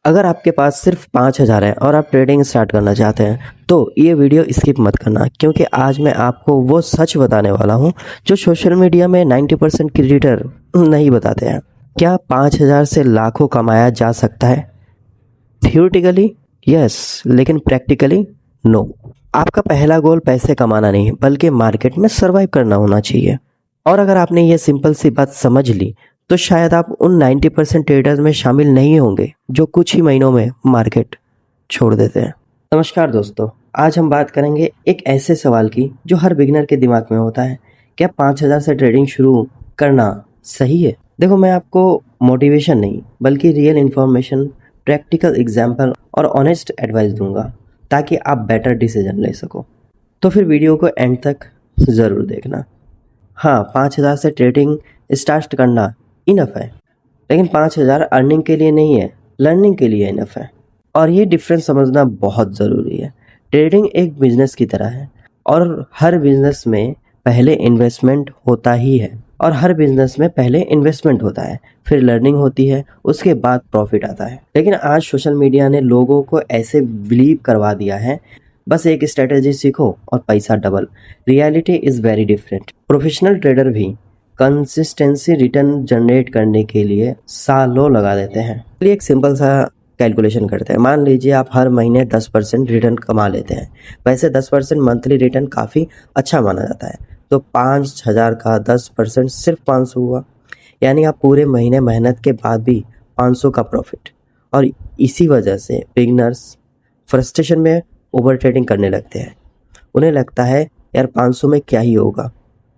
अगर आपके पास सिर्फ 5,000 है और आप ट्रेडिंग स्टार्ट करना चाहते हैं तो ये वीडियो स्किप मत करना, क्योंकि आज मैं आपको वो सच बताने वाला हूँ जो सोशल मीडिया में 90% क्रिएटर नहीं बताते हैं। क्या 5,000 से लाखों कमाया जा सकता है? थियोरेटिकली यस, लेकिन प्रैक्टिकली नो। आपका पहला गोल पैसे कमाना नहीं बल्कि मार्केट में सर्वाइव करना होना चाहिए। और अगर आपने ये सिंपल सी बात समझ ली तो शायद आप उन 90% ट्रेडर्स में शामिल नहीं होंगे जो कुछ ही महीनों में मार्केट छोड़ देते हैं। नमस्कार दोस्तों, आज हम बात करेंगे एक ऐसे सवाल की जो हर बिगिनर के दिमाग में होता है। क्या 5,000 से ट्रेडिंग शुरू करना सही है? देखो, मैं आपको मोटिवेशन नहीं बल्कि रियल इन्फॉर्मेशन, प्रैक्टिकल एग्जाम्पल और ऑनेस्ट एडवाइस दूंगा ताकि आप बेटर डिसीजन ले सको। तो फिर वीडियो को एंड तक ज़रूर देखना। हाँ, 5,000 से ट्रेडिंग स्टार्ट करना इनफ है, लेकिन 5,000 अर्निंग के लिए नहीं है, लर्निंग के लिए इनफ है। और ये डिफरेंस समझना बहुत ज़रूरी है। ट्रेडिंग एक बिजनेस की तरह है और हर बिजनेस में पहले इन्वेस्टमेंट होता ही है और हर बिजनेस में पहले इन्वेस्टमेंट होता है, फिर लर्निंग होती है, उसके बाद प्रॉफिट आता है। लेकिन आज सोशल मीडिया ने लोगों को ऐसे बिलीव करवा दिया है, बस एक स्ट्रेटेजी सीखो और पैसा double. Reality is very different. Professional trader भी कंसिस्टेंसी रिटर्न जनरेट करने के लिए सालों लगा देते हैं। चलिए एक सिंपल सा कैलकुलेशन करते हैं। मान लीजिए आप हर महीने 10% रिटर्न कमा लेते हैं। वैसे 10% मंथली रिटर्न काफ़ी अच्छा माना जाता है, तो 5,000 का 10% सिर्फ 500 हुआ, यानी आप पूरे महीने मेहनत के बाद भी 500 का प्रॉफिट। और इसी वजह से बिगनर्स फ्रस्ट्रेशन में ओवर ट्रेडिंग करने लगते हैं। उन्हें लगता है यार 500 में क्या ही होगा,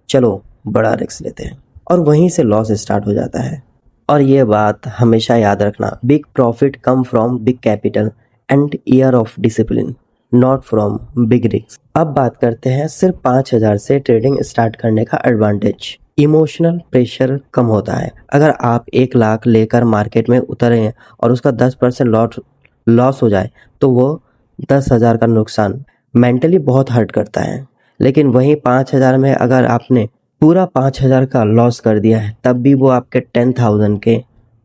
चलो बड़ा रिस्क लेते हैं, और वहीं से लॉस स्टार्ट हो जाता है। और ये बात हमेशा याद रखना, big profit come from big capital and year of discipline, not from big risk. अब बात करते हैं सिर्फ 5,000 से ट्रेडिंग स्टार्ट करने का एडवांटेज। इमोशनल प्रेशर कम होता है। अगर आप 1 लाख लेकर मार्केट में उतरे हैं और उसका 10% लॉस हो जाए तो वो 10,000 का नुकसान मेंटली बहुत हर्ट करता है। लेकिन वहीं 5,000 में अगर आपने पूरा 5,000 का लॉस कर दिया है तब भी वो आपके 10,000 के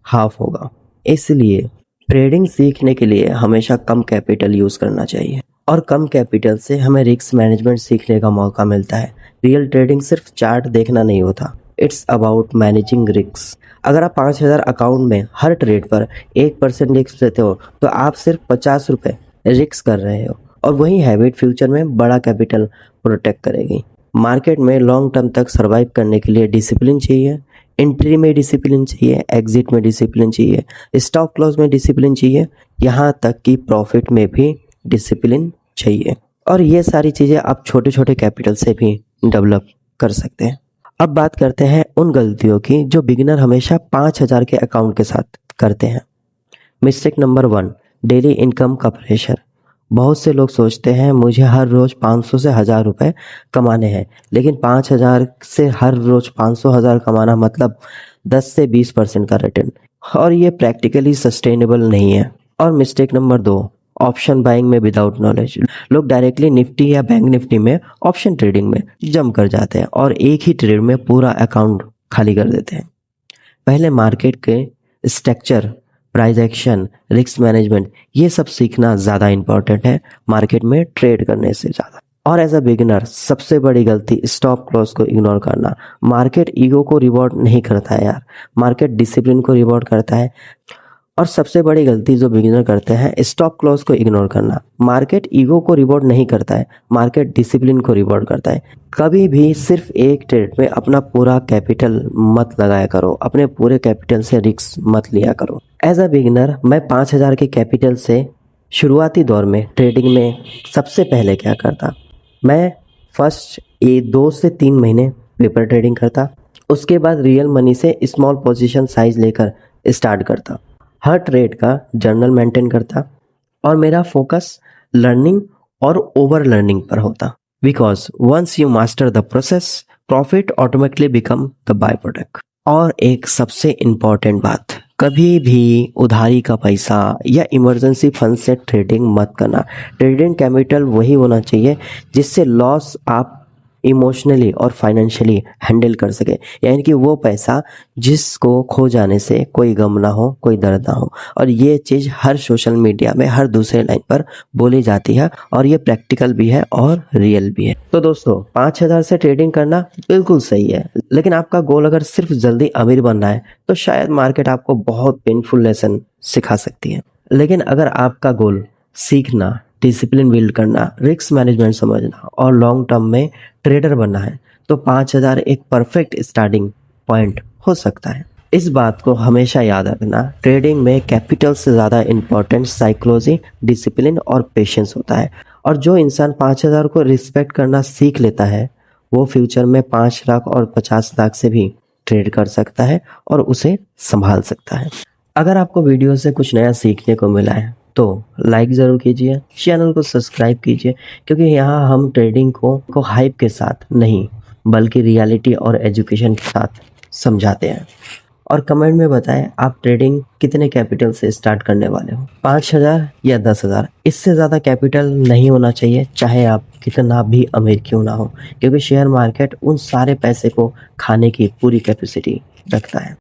हाफ होगा। इसलिए ट्रेडिंग सीखने के लिए हमेशा कम कैपिटल यूज़ करना चाहिए, और कम कैपिटल से हमें रिस्क मैनेजमेंट सीखने का मौका मिलता है। रियल ट्रेडिंग सिर्फ चार्ट देखना नहीं होता, इट्स अबाउट मैनेजिंग रिस्क। अगर आप 5,000 अकाउंट में हर ट्रेड पर 1% रिस्क लेते हो तो आप सिर्फ 50 रुपये रिस्क कर रहे हो, और वही हैबिट फ्यूचर में बड़ा कैपिटल प्रोटेक्ट करेगी। मार्केट में लॉन्ग टर्म तक सर्वाइव करने के लिए डिसिप्लिन चाहिए। एंट्री में डिसिप्लिन चाहिए, एग्जिट में डिसिप्लिन चाहिए, स्टॉप लॉस में डिसिप्लिन चाहिए, यहाँ तक कि प्रॉफिट में भी डिसिप्लिन चाहिए। और ये सारी चीज़ें आप छोटे छोटे कैपिटल से भी डेवलप कर सकते हैं। अब बात करते हैं उन गलतियों की जो बिगिनर हमेशा 5,000 के अकाउंट के साथ करते हैं। मिस्टेक नंबर 1, डेली इनकम का प्रेशर। बहुत से लोग सोचते हैं मुझे हर रोज़ 500 से 1,000 रुपये कमाने हैं, लेकिन 5,000 से हर रोज़ 500,000 कमाना मतलब 10 से 20% का रिटर्न, और ये प्रैक्टिकली सस्टेनेबल नहीं है। और मिस्टेक नंबर 2, ऑप्शन बाइंग में विदाउट नॉलेज। लोग डायरेक्टली निफ्टी या बैंक निफ्टी में ऑप्शन ट्रेडिंग में जंप कर जाते हैं और एक ही ट्रेड में पूरा अकाउंट खाली कर देते हैं। पहले मार्केट के structure, price action, risk management, ये सब सीखना ज़्यादा इंपॉर्टेंट है मार्केट में ट्रेड करने से ज़्यादा। और एज अ बिगिनर सबसे बड़ी गलती स्टॉप लॉस को इग्नोर करना। मार्केट ईगो को रिवॉर्ड नहीं करता है यार, मार्केट डिसिप्लिन को रिवॉर्ड करता है। और सबसे बड़ी गलती जो बिगिनर करते हैं स्टॉप क्लॉज को इग्नोर करना। मार्केट ईगो को रिवॉर्ड नहीं करता है, मार्केट डिसिप्लिन को रिवॉर्ड करता है। कभी भी सिर्फ एक ट्रेड में अपना पूरा कैपिटल मत लगाया करो, अपने पूरे कैपिटल से रिस्क मत लिया करो। एज अ बिगिनर मैं 5,000 के कैपिटल से शुरुआती दौर में ट्रेडिंग में सबसे पहले क्या करता, मैं फर्स्ट 2 से 3 महीने पेपर ट्रेडिंग करता, उसके बाद रियल मनी से स्मॉल पोजीशन साइज लेकर स्टार्ट करता, हर ट्रेड का जर्नल मेंटेन करता, और मेरा फोकस लर्निंग और ओवर लर्निंग पर होता। Because once you master the process, profit automatically become the by product. और एक सबसे इम्पॉर्टेंट बात, कभी भी उधारी का पैसा या इमरजेंसी फंड से ट्रेडिंग मत करना। ट्रेडिंग कैपिटल वही होना चाहिए जिससे लॉस आप इमोशनली और फाइनेंशियली हैंडल कर सके, यानी कि वो पैसा जिसको खो जाने से कोई गम ना हो, कोई दर्द ना हो। और ये चीज़ हर सोशल मीडिया में हर दूसरे लाइन पर बोली जाती है और ये प्रैक्टिकल भी है और रियल भी है। तो दोस्तों 5,000 से ट्रेडिंग करना बिल्कुल सही है, लेकिन आपका गोल अगर सिर्फ जल्दी अमीर बनना है तो शायद मार्केट आपको बहुत पेनफुल लेसन सिखा सकती है। लेकिन अगर आपका गोल सीखना, डिसिप्लिन बिल्ड करना, रिस्क मैनेजमेंट समझना और लॉन्ग टर्म में ट्रेडर बनना है तो 5,000 एक परफेक्ट स्टार्टिंग पॉइंट हो सकता है। इस बात को हमेशा याद रखना, ट्रेडिंग में कैपिटल से ज़्यादा इम्पोर्टेंट साइकोलॉजी, डिसिप्लिन और पेशेंस होता है। और जो इंसान 5,000 को रिस्पेक्ट करना सीख लेता है वो फ्यूचर में 5 लाख और 50 लाख से भी ट्रेड कर सकता है और उसे संभाल सकता है। अगर आपको वीडियो से कुछ नया सीखने को मिला है तो लाइक ज़रूर कीजिए, चैनल को सब्सक्राइब कीजिए, क्योंकि यहाँ हम ट्रेडिंग को हाइप के साथ नहीं बल्कि रियलिटी और एजुकेशन के साथ समझाते हैं। और कमेंट में बताएं आप ट्रेडिंग कितने कैपिटल से स्टार्ट करने वाले हो, 5,000 या 10,000। इससे ज़्यादा कैपिटल नहीं होना चाहिए, चाहे आप कितना भी अमीर क्यों ना हो, क्योंकि शेयर मार्केट उन सारे पैसे को खाने की पूरी कैपेसिटी रखता है।